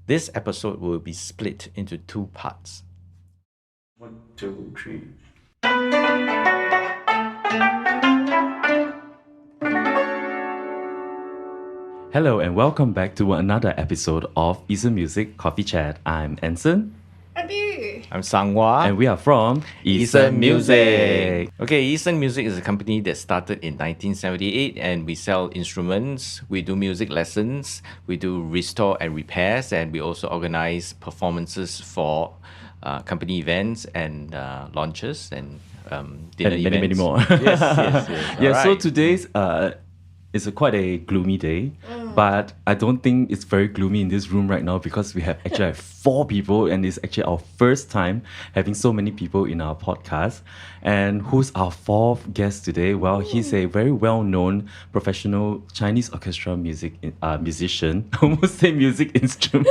This episode will be split into two parts. 1, 2, 3. Hello and welcome back to another episode of Eastern Music Coffee Chat. I'm Anson I'm Biyu. I'm Sanghua. and we are from Eastern Music. Okay, Eastern Music is a company that started in 1978 and we sell instruments, we do music lessons, we do restore and repairs, and we also organize performances for company events and launches and dinner and events. many more. Yes. Yeah, so Alright. today's is quite a gloomy day, but I don't think it's very gloomy in this room right now because we have 4 people and it's actually our first time having so many people in our podcast. And who's our 4th guest today? Well, he's a very well-known professional Chinese orchestra musician. Almost say music instrument.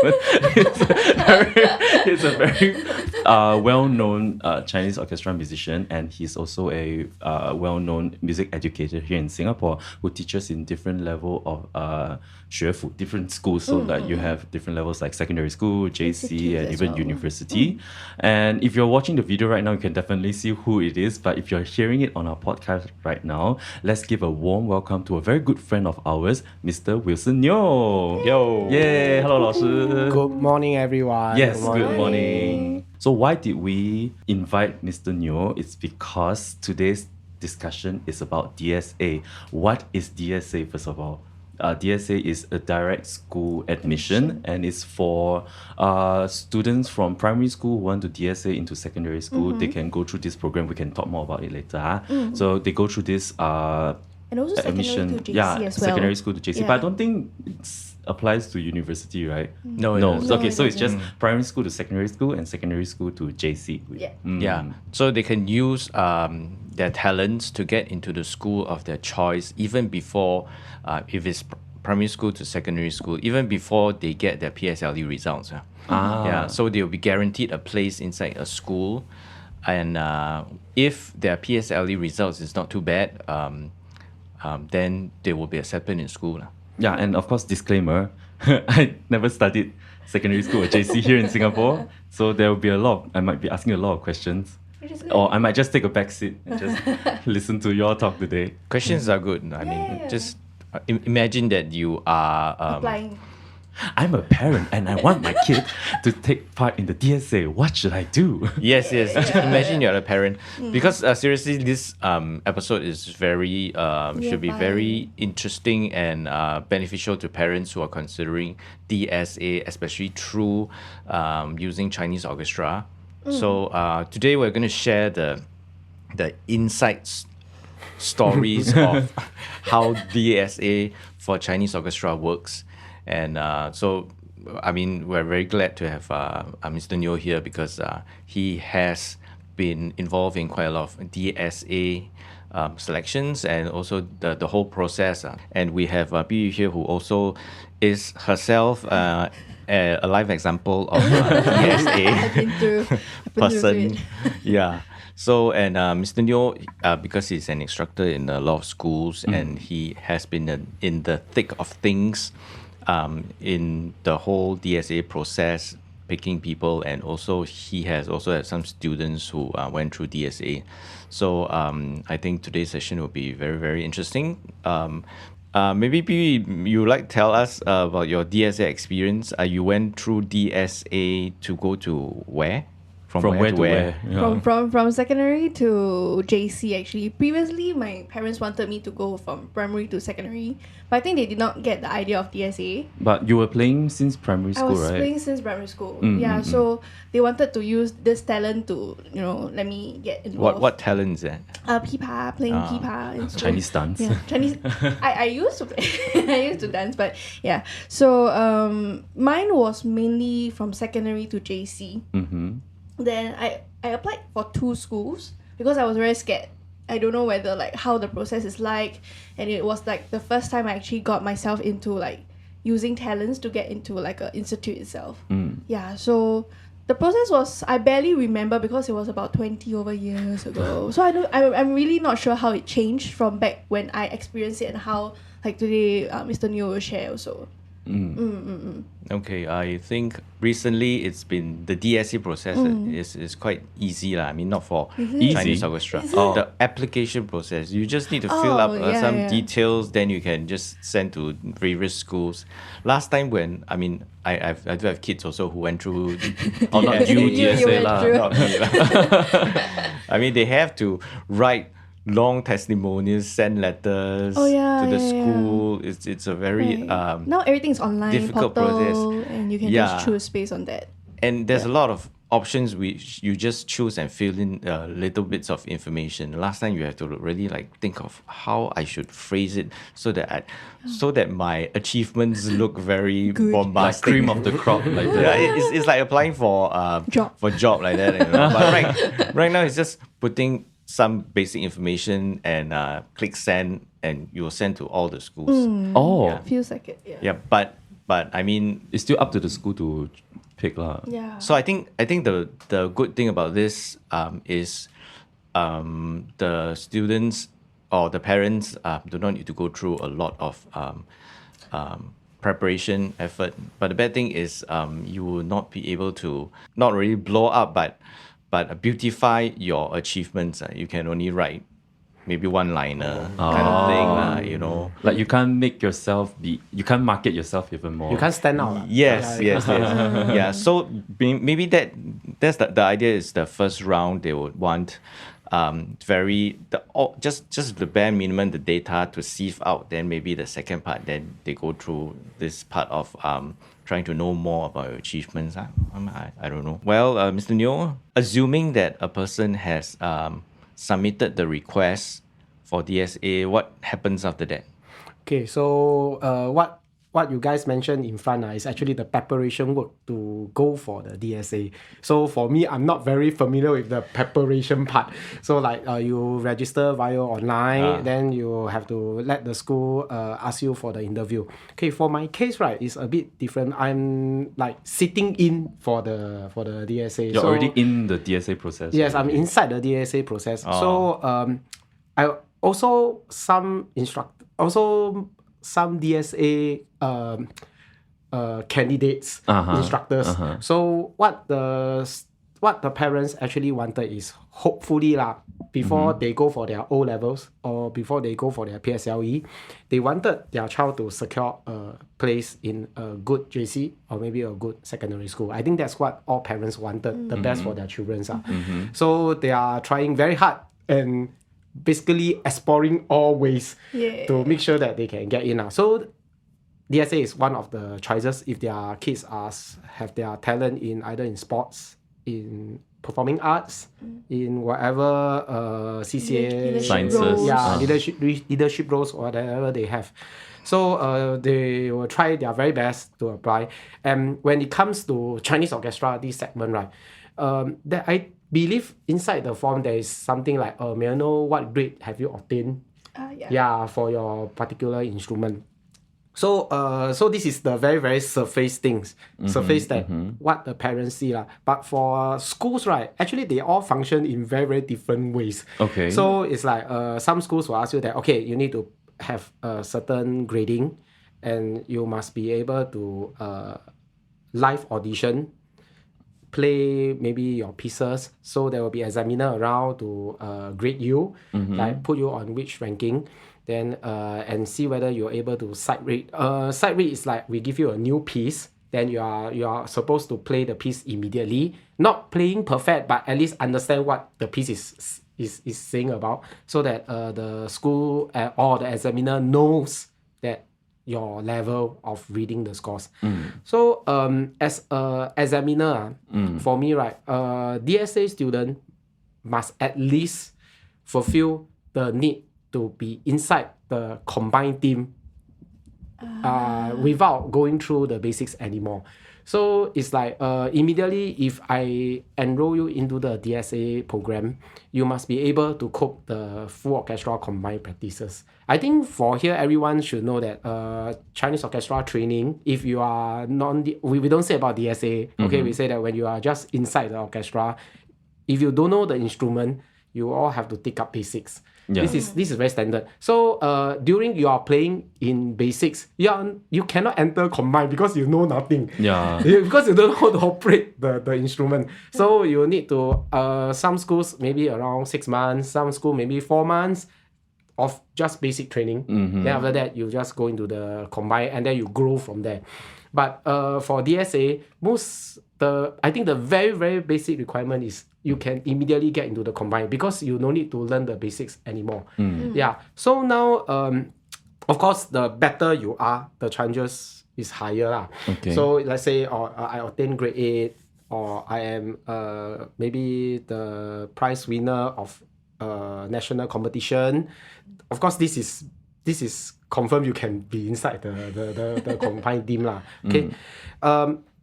He's a very well-known Chinese orchestra musician, and he's also a well-known music educator here in Singapore who teaches in different level of 学府, different schools. So that you have different levels like secondary school, JC, and even university. And if you're watching the video right now, you can definitely see who it is. But if you're hearing it on our podcast right now, let's give a warm welcome to a very good friend of ours, Mr. Wilson Nyo. Yo. Yay! Hello, 老师. Good morning, everyone. Yes, good morning. So why did we invite Mr. Nyo? It's because today's discussion is about DSA. What is DSA, first of all? DSA is a direct school admission, and it's for students from primary school who want to DSA into secondary school. They can go through this program. We can talk more about it later. So they go through this And also admission. secondary to JC as well. Secondary school to JC. Yeah. But I don't think it applies to university, right? No, it No. doesn't. Okay, it so it's just doesn't. primary school to secondary school and secondary school to JC. Yeah. Yeah, so they can use their talents to get into the school of their choice even before, if it's primary school to secondary school, even before they get their PSLE results. Yeah, so they'll be guaranteed a place inside a school, and if their PSLE results is not too bad, then they will be accepted in school. Yeah, and of course, disclaimer, I never studied secondary school or JC here in Singapore, so there will be I might be asking a lot of questions. Which is good. Or I might just take a back seat and just listen to your talk today. Questions are good. I mean, Yeah. just imagine that you are Applying. I'm a parent and I want my kid to take part in the DSA. What should I do? Yes. Just imagine you're a parent, because seriously, this episode is very should be very interesting and beneficial to parents who are considering DSA, especially through using Chinese orchestra. So today we're going to share the insights stories of how DSA for Chinese orchestra works. And so, I mean, we're very glad to have Mr. Nyo here because he has been involved in quite a lot of DSA selections and also the whole process. And we have Biyu here, who also is herself a live example of DSA I've been through person. it. Yeah. So, and Mr. Nyo, because he's an instructor in a lot of schools and he has been in the thick of things in the whole DSA process, picking people, and also he has also had some students who went through DSA. So I think today's session will be very, very interesting. Maybe you like tell us about your DSA experience. You went through DSA to go to where? From where to where? Yeah. From secondary to JC actually. Previously, my parents wanted me to go from primary to secondary, but I think they did not get the idea of DSA. But you were playing since primary I school, was right? playing since primary school. So they wanted to use this talent to, let me get involved. What talent is that? Pipa, playing pipa in school. Chinese dance. Yeah, Chinese. I used to play. I used to dance, but yeah. So mine was mainly from secondary to JC. Then I applied for 2 schools because I was very scared. I don't know whether how the process is like, and it was the first time I actually got myself into using talents to get into a institute itself. Yeah, so the process was, I barely remember because it was about 20 over years ago. So I'm really not sure how it changed from back when I experienced it and how today Mr. Neo will share also. Okay, I think recently it's been the DSA process is quite easy lah. I mean, not for Chinese orchestra. The application process, you just need to fill up some details, then you can just send to various schools. Last time when I do have kids also who went through. Not you, DSA went lah. through. Not me lah. I mean, they have to write long testimonials, send letters to the school. It's a very now everything's online, difficult portal, process. and you can just choose based on that. And there's a lot of options which you just choose and fill in little bits of information. Last time you have to really think of how I should phrase it so that my achievements look very bombastic. Cream of the crop like that. Yeah, it's like applying for job like that. But right now it's just putting some basic information and click send, and you will send to all the schools. Feels like it. Yeah, but I mean, It's still up to the school to pick lah. Yeah. so I think the good thing about this is the students or the parents do not need to go through a lot of preparation effort. But the bad thing is you will not be able to not really blow up, but beautify your achievements. You can only write maybe one-liner kind of thing, Like you can't you can't market yourself even more. You can't stand out. lah. Yes. Yeah. So maybe that's the idea is the first round they would want just the bare minimum, the data to sieve out. Then maybe the second part, then they go through this part of trying to know more about your achievements. I don't know. Well, Mr. Neo, assuming that a person has submitted the request for DSA, what happens after that? Okay, so what you guys mentioned in front is actually the preparation work to go for the DSA. So for me, I'm not very familiar with the preparation part. So you register via online, then you have to let the school ask you for the interview. Okay, for my case, right, it's a bit different. I'm sitting in for the DSA. You're already in the DSA process. Yes, I'm inside the DSA process. So I also some DSA candidates, instructors. So what the parents actually wanted is hopefully before they go for their O levels or before they go for their PSLE, they wanted their child to secure a place in a good JC or maybe a good secondary school. I think that's what all parents wanted, the best for their children. So they are trying very hard and basically exploring all ways to make sure that they can get in. So DSA is one of the choices if their kids have their talent in either in sports, in performing arts, in whatever CCA, sciences, leadership roles, whatever they have. So they will try their very best to apply. And when it comes to Chinese orchestra, this segment, right, that I believe inside the form there is something like, may I know what grade have you obtained? For your particular instrument. So this is the very, very surface things, what the parents see. But for schools, right, actually they all function in very, very different ways. Okay. So it's like some schools will ask you that, okay, you need to have a certain grading and you must be able to live audition, play maybe your pieces, so there will be examiner around to grade you, put you on which ranking, then and see whether you're able to sight read. Sight read is like we give you a new piece, then you are supposed to play the piece immediately, not playing perfect, but at least understand what the piece is saying about, so that the school or the examiner knows that your level of reading the scores. So as a examiner, for me, right, DSA student must at least fulfill the need to be inside the combined team without going through the basics anymore. So it's like immediately if I enroll you into the DSA program, you must be able to cope the full orchestra combined practices. I think for here, everyone should know that Chinese orchestra training, if you are we don't say about DSA, okay, we say that when you are just inside the orchestra, if you don't know the instrument, you all have to take up basics. Yeah. This is very standard. So during you are playing in basics, you cannot enter combined because you know nothing. Yeah. Because you don't know how to operate the instrument. So you need to some schools maybe around 6 months, some school maybe 4 months of just basic training. Then after that you just go into the combined and then you grow from there. But for DSA, I think the very, very basic requirement is you can immediately get into the combined because you no need to learn the basics anymore. Yeah. So now, of course, the better you are, the chances is higher lah. Okay. So let's say I obtain grade 8 or I am maybe the prize winner of national competition. Of course, this is confirmed you can be inside the combined team lah. Okay.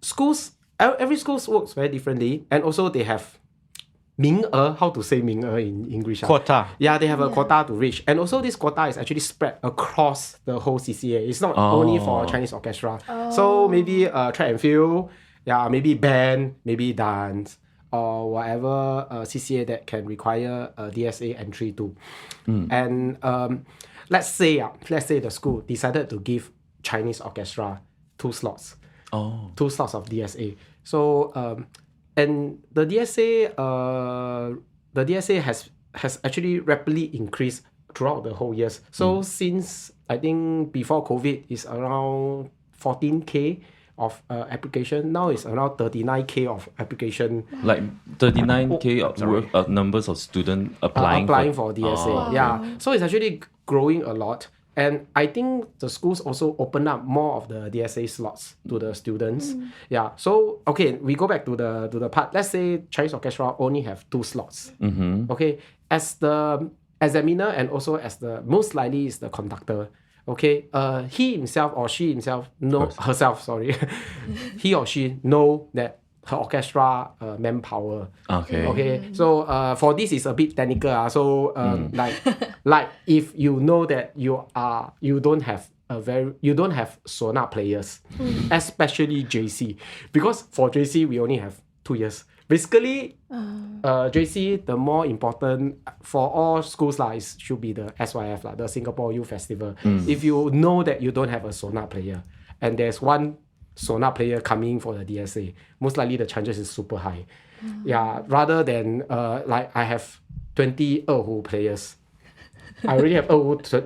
Schools, every school works very differently, and also they have 名额, how to say 名额 in English? Quota. Yeah, they have a quota to reach. And also this quota is actually spread across the whole CCA. It's not only for Chinese orchestra. So maybe track and field, maybe band, maybe dance, or whatever CCA that can require a DSA entry to. And let's say the school decided to give Chinese orchestra 2 slots. 2 slots of DSA. So and the DSA has actually rapidly increased throughout the whole years. So since I think before COVID is around 14K of application. Now it's around 39K of application. Like 39K of numbers of students applying for DSA. Yeah. So it's actually growing a lot. And I think the schools also open up more of the DSA slots to the students. Yeah. So okay, we go back to the part. Let's say Chinese orchestra only have 2 slots. Okay. As the examiner and also as the most likely is the conductor. Okay. He himself or she himself he or she know that her orchestra manpower. Okay. So for this is a bit technical. So like if you know that you don't have sonat players, especially JC, because for JC we only have 2 years. Basically, JC, the more important for all schools should be the SYF the Singapore Youth Festival. If you know that you don't have a sonat player and there's one sonat player coming for the DSA, most likely the chances is super high. Yeah, rather than like I have 20 erhu players. I already have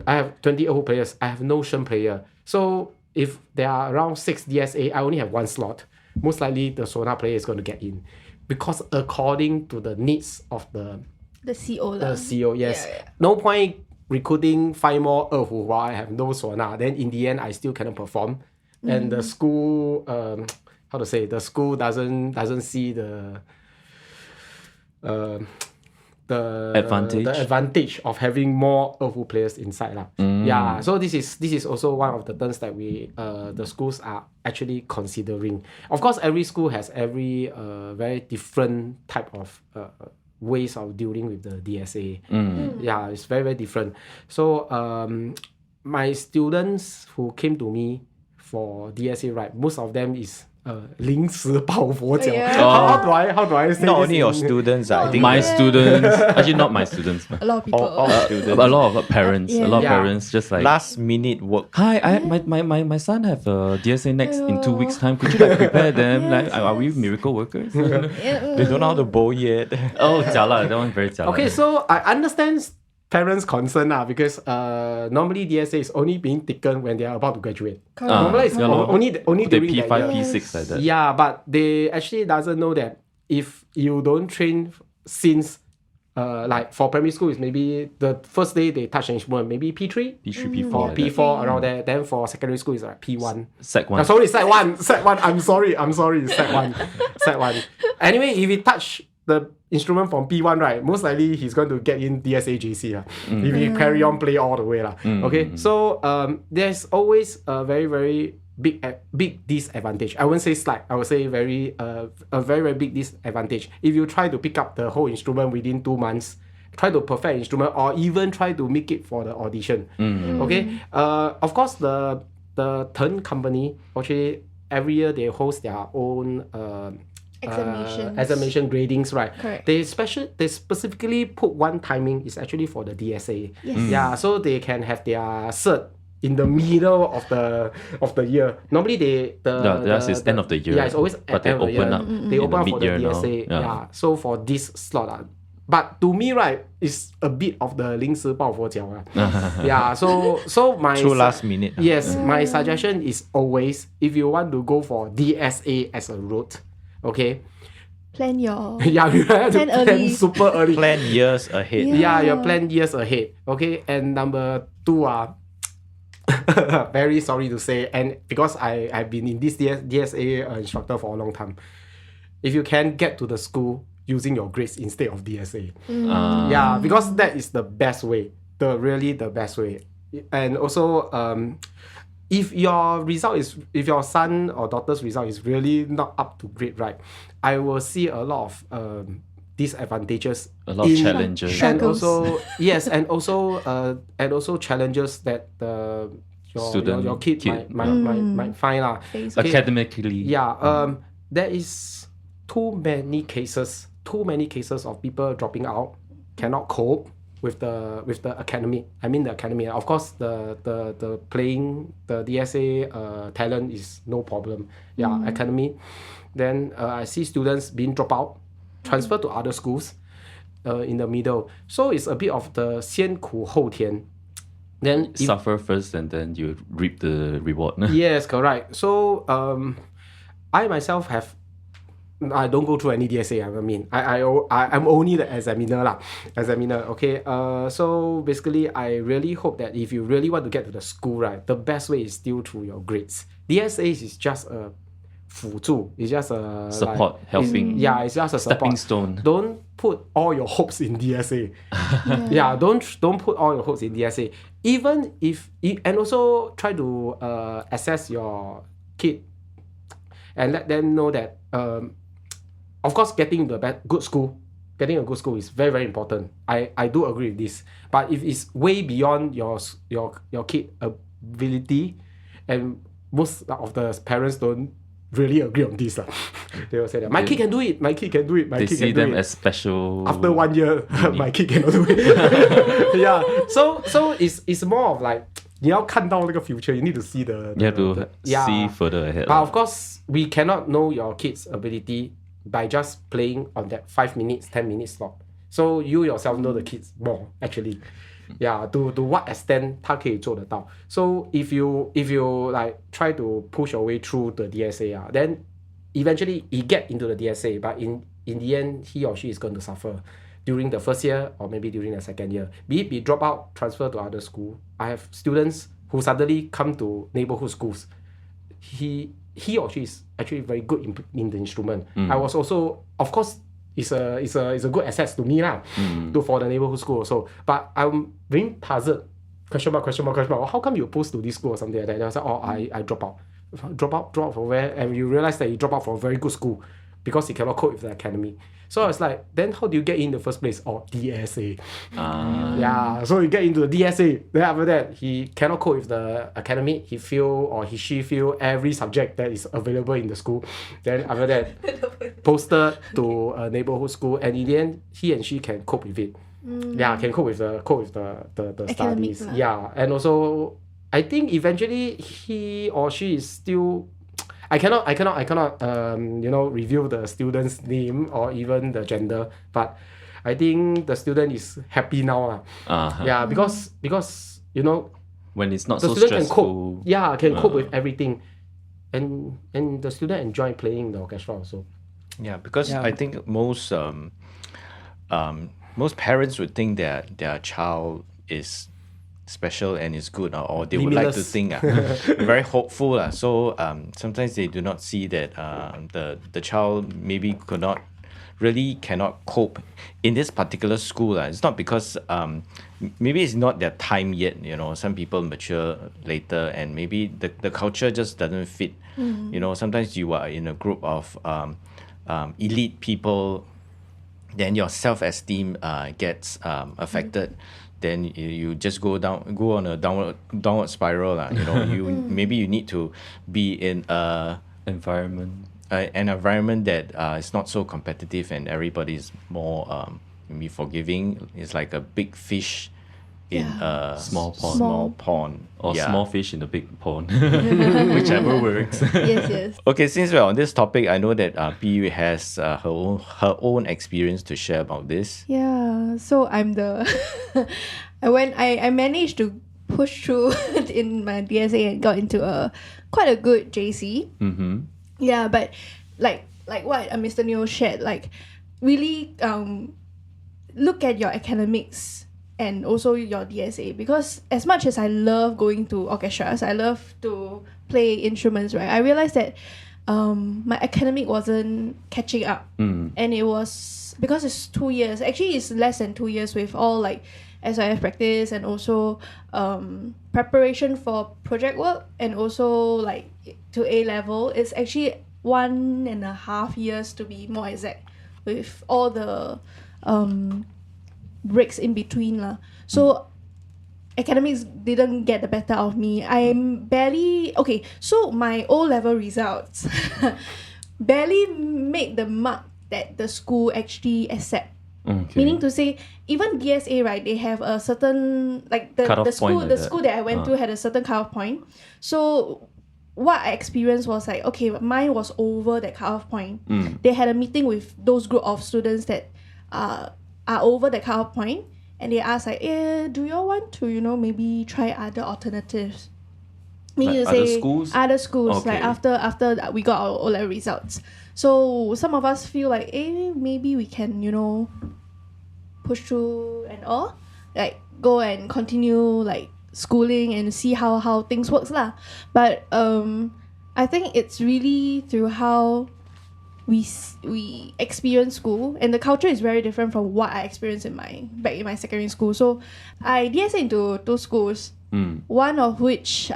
I have 20 erhu players. I have no Shen player. So if there are around 6 DSA, I only have 1 slot. Most likely the sonat player is going to get in. Because according to the needs of the CO. The CO, yes. Yeah. No point recruiting 5 more erhu while I have no sonat. Then in the end, I still cannot perform. And the school, the school doesn't see the advantage of having more erhu players inside. Yeah, so this is also one of the terms that the schools are actually considering. Of course, every school has every very different type of ways of dealing with the DSA. Yeah, it's very, very different. So my students who came to me for DSA, right, most of them is 临时抱佛脚. How do I say not this only your students, I think my students, actually not my students, a lot of people, all students. A lot of parents, a lot of parents just like last minute work. Hi, my son have a DSA next in 2 weeks time. Could you prepare them? Like, are we miracle workers? They don't know how to bowl yet. Oh, jialat, that one very jialat. Okay, so I understand parents' concern because normally DSA is only being taken when they are about to graduate. Normally it's only during P5, that year. P6 like that. Yeah, but they actually doesn't know that if you don't train since like for primary school is maybe the first day they touch an instrument, maybe P3, P3, or P4, P4 around there. Then for secondary school is like P1. Sec 1. Sorry, Sec 1. I'm sorry, Sec 1. Sec 1. Anyway, if he touch the instrument from P1, right, most likely he's going to get in DSA JC if he carry on play all the way okay, so there's always a very, very big disadvantage. I won't say slight, I would say a very very big disadvantage. If you try to pick up the whole instrument within 2 months, try to perfect instrument, or even try to make it for the audition. Okay, of course the Turn company actually every year they host their own examination gradings, right? Correct. They specifically put one timing is actually for the DSA. Yes. Yeah, so they can have their cert in the middle of the year. Normally theirs is end of the year. Yeah, it's always but at they end of the open year. up They in open the up for the mid-year now. DSA. Yeah. Yeah. So for this slot, but to me, right, it's a bit of the 临时抱佛脚. Yeah, so my True last minute. Yes, my suggestion is always, if you want to go for DSA as a route, okay, Plan your yeah, you have to Plan plan early. super early. Plan years ahead. Yeah, you plan years ahead. Okay, and number two, very sorry to say, and because I've been in this DSA instructor for a long time, if you can get to the school using your grades instead of DSA, yeah, because that is the best way, really the best way. And also, if your son or daughter's result is really not up to grade, right, I will see a lot of disadvantages, A lot of challenges. and Struggles. also yes, and also challenges that your kid might find lah. face. Okay. Academically. Yeah, there is too many cases of people dropping out, cannot cope with the academy. I mean the academy. Of course, the playing the DSA talent is no problem. Yeah, academy. Then I see students being dropped out, transfer to other schools, in the middle. So it's a bit of the 先苦后甜. Then if, Suffer first and then you reap the reward. yes, correct. So I myself I don't go through any DSA. I mean, I'm only the examiner. Okay. So basically, I really hope that if you really want to get to the school, right, the best way is still through your grades. DSA is just a 辅助. It's just a Support, helping. It's just a Stepping support. stone. Don't put all your hopes in DSA. Yeah, don't put all your hopes in DSA. Even if, and also try to assess your kid and let them know that, of course, getting a good school is very, very important. I do agree with this. But if it's way beyond your kid ability, and most of the parents don't really agree on this, they will say that my kid can do it. They see them as special. After 1 year, my kid cannot do it. Yeah. So it's more of like, 你要看到那个 future, you need to see the You have to yeah. see further ahead. But of course, we cannot know your kid's ability by just playing on that 5 minutes, 10 minutes slot. So you yourself know the kids more, actually. Yeah, to what extent 他可以做得到. So if you like try to push your way through the DSA, then eventually he get into the DSA, but in the end, he or she is going to suffer during the first year or maybe during the second year. Be it be drop out, transfer to other school. I have students who suddenly come to neighborhood schools. He or she is actually very good in the instrument. I was also, of course, it's a good asset to me for the neighborhood school also. But I'm being puzzled. Question mark. How come you post to this school or something like that? And I was like, I drop out. Drop out from where? And you realize that you drop out from a very good school because he cannot cope with the academy. So it's like, then how do you get in the first place? DSA. Yeah, so you get into the DSA. Then after that, he cannot cope with the academy. He she feel every subject that is available in the school. Then after that, posted to a neighborhood school, and in the end, he and she can cope with it. Yeah, can cope with the Academics studies. lah. Yeah, and also, I think eventually he or she is still. I cannot reveal the student's name or even the gender, but I think the student is happy now. Yeah, because when it's not the so student can stressful. cope. Yeah, can cope with everything, and the student enjoy playing the orchestra also. Yeah, because I think most parents would think that their child is special and is good, or they would like to think very hopeful. So sometimes they do not see that the child maybe cannot cope in this particular school. It's not because maybe it's not their time yet. Some people mature later, and maybe the culture just doesn't fit. Sometimes you are in a group of elite people, then your self-esteem gets affected. Then you just go on a downward spiral. Maybe you need to be in a Environment. an environment that is not so competitive and everybody is more maybe forgiving. It's like a big fish in a Small pond. Small pond. Or Yeah. small fish in the big pond. Whichever works. Yes. Okay, since we're on this topic, I know that Biyu has her own experience to share about this. Yeah. So I'm the I managed to push through in my DSA and got into quite a good JC. Mm-hmm. Yeah, but like what Mr. Neo shared, like really look at your academics and also your DSA, because as much as I love going to orchestras, I love to play instruments, right? I realized that my academic wasn't catching up, and it was because it's 2 years. Actually, it's less than 2 years with all like SIF practice and also preparation for project work and also like to A level. It's actually 1.5 years to be more exact, with all the breaks in between lah. So academics didn't get the better of me. I'm barely okay. So my O level results barely made the mark that the school actually accept. Okay. Meaning to say, even DSA, right, they have a certain like the Cut-off school point like the that. school that I went to had a certain cutoff point. So what I experienced was like, okay, mine was over that cutoff point. They had a meeting with those group of students that are over the cutoff point, and they asked like, do you all want to, maybe try other alternatives? Meaning Like to other say schools? other schools, like Okay. after we got our O-level results. So some of us feel like, maybe we can, push through and all, like go and continue like schooling and see how things works lah. But I think it's really through how we experience school, and the culture is very different from what I experienced back in my secondary school. So I DSA into 2 schools, one of which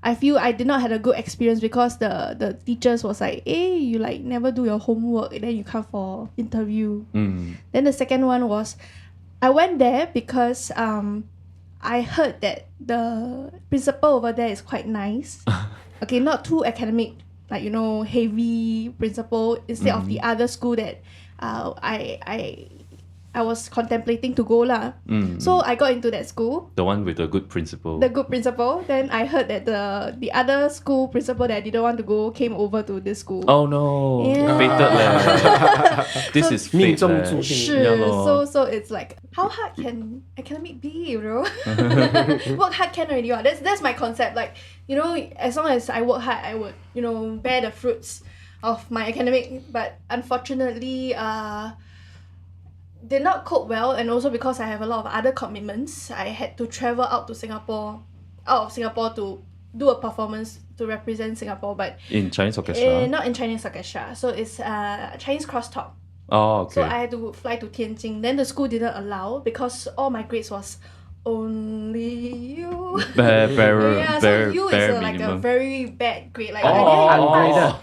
I feel I did not have a good experience because the teachers was like, you like never do your homework and then you come for interview. Then the second one was, I went there because I heard that the principal over there is quite nice. Okay, not too academic, like heavy principal, instead of the other school that I was contemplating to go lah. So I got into that school, The one with the good principal. the good principal. Then I heard that the other school principal that I didn't want to go came over to this school. Oh no. Yeah. Fated leh. This is fate 命中 leh. 注定。是 Yeah lor. so it's like, how hard can academic be, Work hard can already. That's my concept. Like, as long as I work hard, I would, bear the fruits of my academic. But unfortunately, did not cope well, and also because I have a lot of other commitments, I had to travel out of Singapore to do a performance to represent Singapore, but In Chinese orchestra. not in Chinese orchestra. So it's Chinese crosstalk. Oh, okay. So I had to fly to Tianjin. Then the school didn't allow because all my grades was only you. Bare So you is like a minimum. very bad grade. Like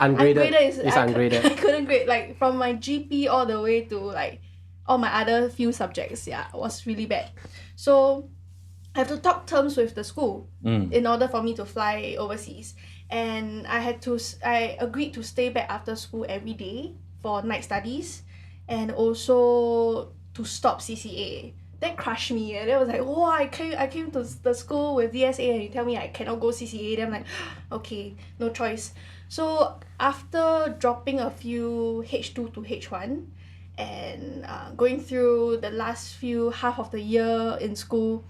Ungraded. is It's I ungraded. couldn't grade like from my GP all the way to like all my other few subjects. Yeah, was really bad. So I have to talk terms with the school in order for me to fly overseas. And I agreed to stay back after school every day for night studies, and also to stop CCA. That crushed me, and it was like, oh, I came to the school with DSA and you tell me I cannot go CCA. Then I'm like, okay, no choice. So after dropping a few H2 to H1 and going through the last few half of the year in school,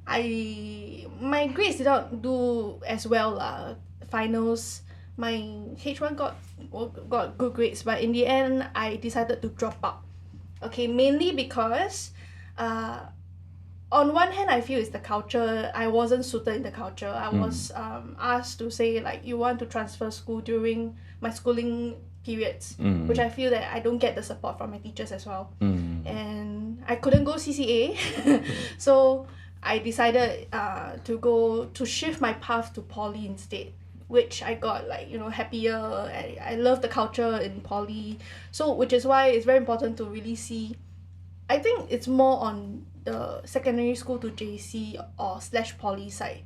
my grades did not do as well. Finals, my H1 got good grades, but in the end I decided to drop out. Okay, mainly because on one hand I feel it's the culture. I wasn't suited in the culture. I was asked to say like, you want to transfer school during my schooling periods, which I feel that I don't get the support from my teachers as well. And I couldn't go CCA. So I decided to shift my path to poly instead, which I got like, happier. I love the culture in poly. So which is why it's very important to really see, I think it's more on the secondary school to JC or / poly side,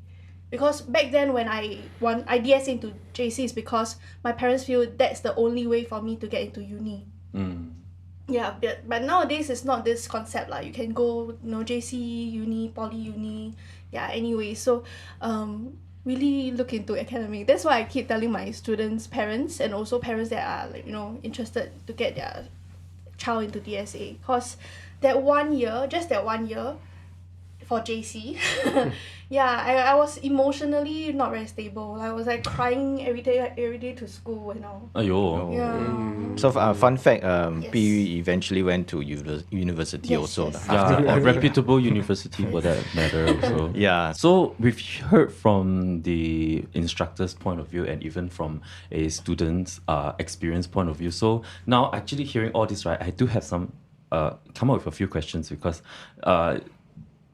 Because back then when I DSA into JC is because my parents feel that's the only way for me to get into uni. Yeah, but nowadays it's not this concept like you can go JC, uni, poly, uni, yeah, anyway. So really look into academic. That's why I keep telling my students' parents and also parents that are like interested to get their child into DSA, because that 1 year, just that 1 year for JC, yeah, I was emotionally not very stable. I was like crying every day to school and all. Aiyo. Yeah. So fun fact, Biyu eventually went to university Yes, also. yes. Yeah, a reputable university for that matter also. Yeah. So we've heard from the instructor's point of view and even from a student's experience point of view. So now actually hearing all this, right, I do have some come up with a few questions because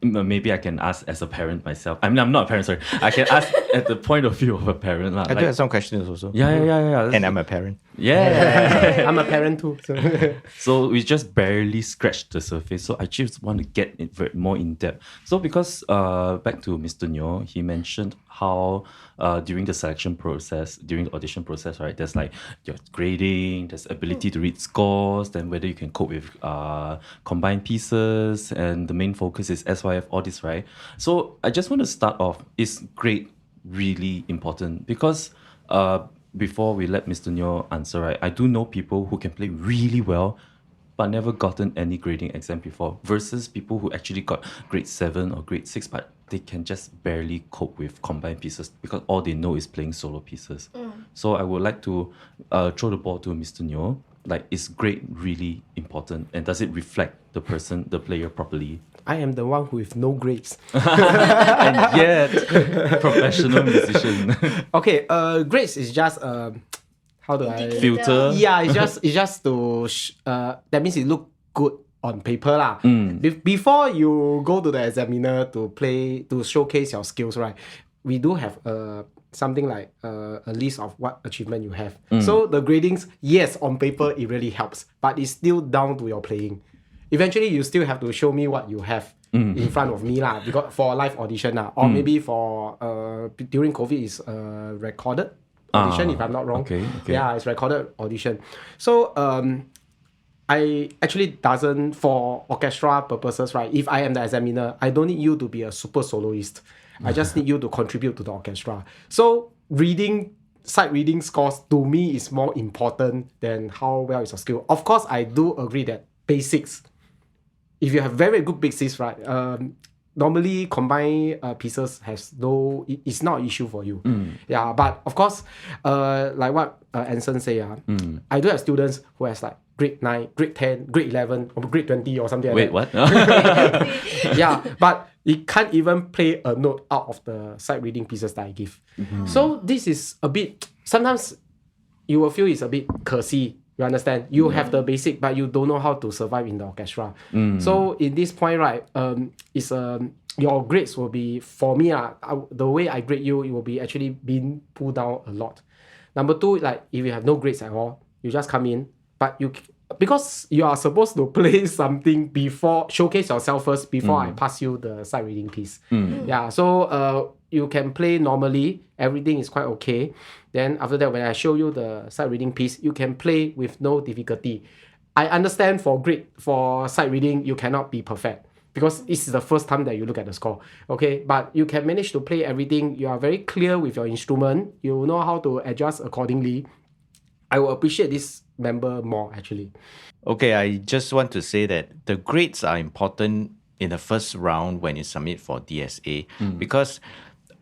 maybe I can ask as a parent myself. I mean, I'm not a parent, sorry. I can ask at the point of view of a parent. I do have some questions also. Yeah. And I'm a parent. Yeah. I'm a parent too. So. So we just barely scratched the surface. So I just want to get it more in depth. So because back to Mr. Nyo, he mentioned how during the selection process, during the audition process, right, there's like your grading, there's ability to read scores, then whether you can cope with combined pieces, and the main focus is SYF, all this, right? So I just want to start off, is grade really important? Because before we let Mr. Nyo answer, right, I do know people who can play really well but never gotten any grading exam before, versus people who actually got grade 7 or grade 6 but they can just barely cope with combined pieces because all they know is playing solo pieces. So I would like to throw the ball to Mr. Nyo. Like, is grade really important, and does it reflect the person, the player, properly? I am the one with no grades. And yet, professional musician. Okay, grades is just how do I Filter. Yeah, it's just to that means it look good on paper lah. Before you go to the examiner to showcase your skills, right? We do have something like a list of what achievement you have. So the gradings, yes, on paper it really helps, but it's still down to your playing. Eventually, you still have to show me what you have in front of me lah, because for live audition lah, or maybe for during COVID is recorded audition, if I'm not wrong. Okay. Yeah, it's recorded audition. So I actually doesn't, for orchestra purposes, right? If I am the examiner, I don't need you to be a super soloist. I just need you to contribute to the orchestra. So sight reading scores to me is more important than how well is your skill. Of course, I do agree that basics, if you have very good basics, right? Normally combined pieces it's not an issue for you. Yeah, but of course, like what Anson say, I do have students who has like grade 9, grade 10, grade 11, or grade 20 or something like that. Wait, what? Yeah, but it can't even play a note out of the sight reading pieces that I give. So this is a bit, sometimes you will feel it's a bit cursy. You understand? You have the basic, but you don't know how to survive in the orchestra. So in this point, right, it's your grades will be, for me, the way I grade you, it will be actually being pulled down a lot. Number two, like if you have no grades at all, you just come in, but because you are supposed to play something before, showcase yourself first before I pass you the sight reading piece. Yeah, so you can play normally, everything is quite okay. Then after that, when I show you the sight reading piece, you can play with no difficulty. I understand for sight reading, you cannot be perfect because it's the first time that you look at the score. Okay, but you can manage to play everything. You are very clear with your instrument. You know how to adjust accordingly. I will appreciate this member more actually. Okay, I just want to say that the grades are important in the first round when you submit for DSA because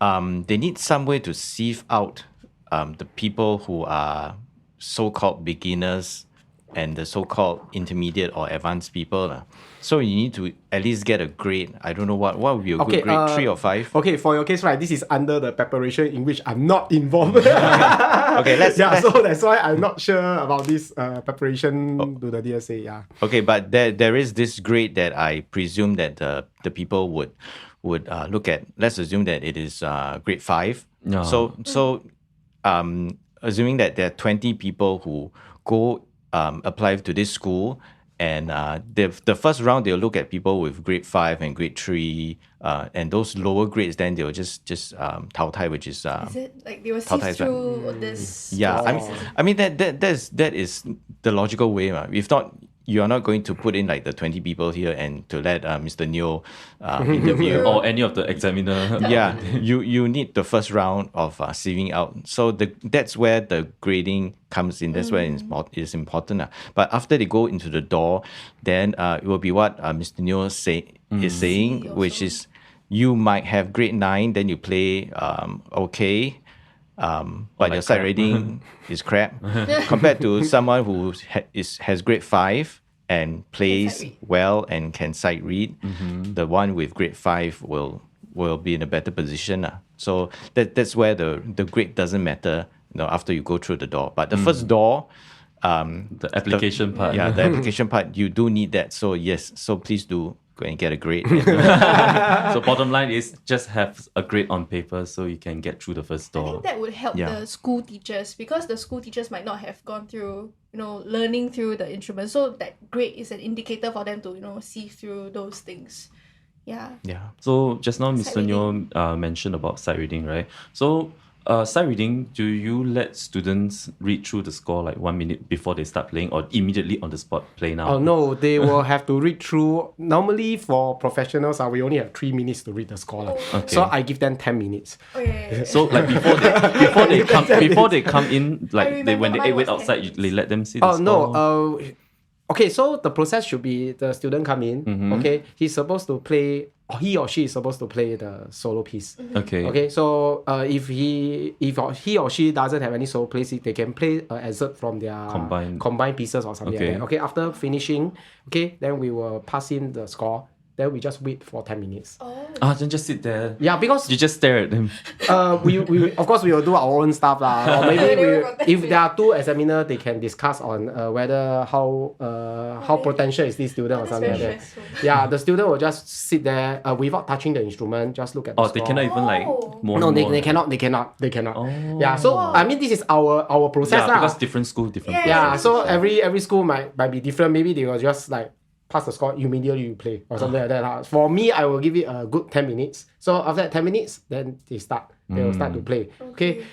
they need some way to sieve out the people who are so-called beginners and the so-called intermediate or advanced people. So you need to at least get a grade. I don't know what would be a good grade, 3 or 5? Okay, for your case, right, this is under the preparation in which I'm not involved. Okay, let's so that's why I'm not sure about this preparation to the DSA. Yeah. Okay, but there is this grade that I presume that the people would look at. Let's assume that it is grade 5. No. So assuming that there are 20 people who go apply to this school And the first round, they'll look at people with grade 5 and grade 3. And those lower grades, then they'll just 淘汰, which is... Is it like they will Tao Tai sift through this? Yeah, I mean that is the logical way. If not, you are not going to put in like the 20 people here and to let Mr. Neo interview. Or any of the examiner. Yeah, you need the first round of sieving out. So that's where the grading comes in. That's where it's important. But after they go into the door, then it will be what Mr. Neo is saying, which is you might have grade 9, then you play okay. But your sight reading is crap compared to someone who has grade 5 and plays well and can sight read. The one with grade 5 will be in a better position. So that's where the grade doesn't matter, after you go through the door. But the first door, The application part. Yeah, the application part, you do need that. So yes, so please do go and get a grade. So bottom line is just have a grade on paper so you can get through the first I door. think that would help the school teachers, because the school teachers might not have gone through, learning through the instrument. So that grade is an indicator for them to, see through those things. Yeah. Yeah. So just now Sight Mr. Neo mentioned about sight reading, right? So sight reading, do you let students read through the score like 1 minute before they start playing, or immediately on the spot play now? Oh no, they will have to read through. Normally for professionals, we only have 3 minutes to read the score. Okay. So I give them 10 minutes. Oh, yeah. So like before they come in, like when they wait outside, they let them see the Oh score? no, okay, so the process should be the student come in, okay, he's supposed to play, or he or she is supposed to play the solo piece. Okay. Okay, so if he or she doesn't have any solo piece, they can play an excerpt from their combined pieces or something like that. Okay, after finishing, okay, then we will pass in the score. Then we just wait for 10 minutes. Then just sit there. Yeah, because You just stare at them. we of course we will do our own stuff lah. Or maybe if there are 2 examiners, they can discuss on whether how potential is this student or something like that. Yeah, the student will just sit there without touching the instrument, just look at the score. They cannot even like more. No, they cannot. Oh. Yeah, so I mean this is our process lah. because different school, different. Yeah, so every school might be different. Maybe they will just like pass the score, immediately you play or something like that. For me, I will give it a good 10 minutes. So after that 10 minutes, then they will start to play. Okay.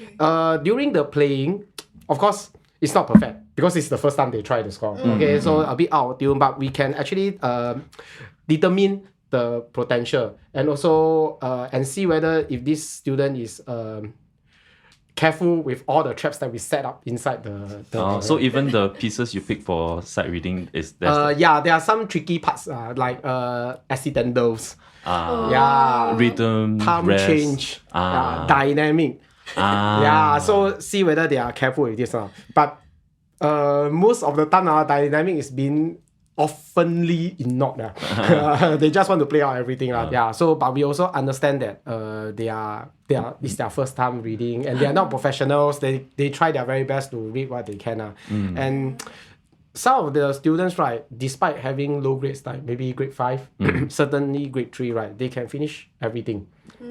During the playing, of course, it's not perfect because it's the first time they try the score. Okay, so a bit out of tune, but we can actually determine the potential and also and see whether if this student is careful with all the traps that we set up inside the So even the pieces you pick for sight reading is there are some tricky parts like accidentals, rhythm, time rest, change, dynamic. Yeah, so see whether they are careful with this. But most of the time, dynamic is being oftenly ignored. They just want to play out everything. Yeah. So but we also understand that it's their first time reading and they are not professionals. They try their very best to read what they can. And some of the students, right, despite having low grades, like maybe grade 5, certainly grade 3, right, they can finish everything.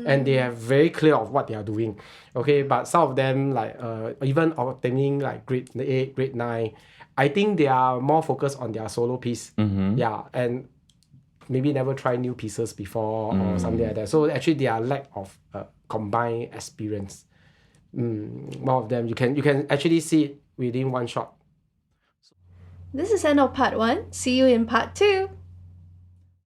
And they are very clear of what they are doing. Okay, but some of them, like even obtaining like grade 8, grade 9, I think they are more focused on their solo piece. Yeah, and maybe never try new pieces before or something like that. So actually, their lack of combined experience. One of them, you can actually see it within one shot. This is end of part 1. See you in part 2.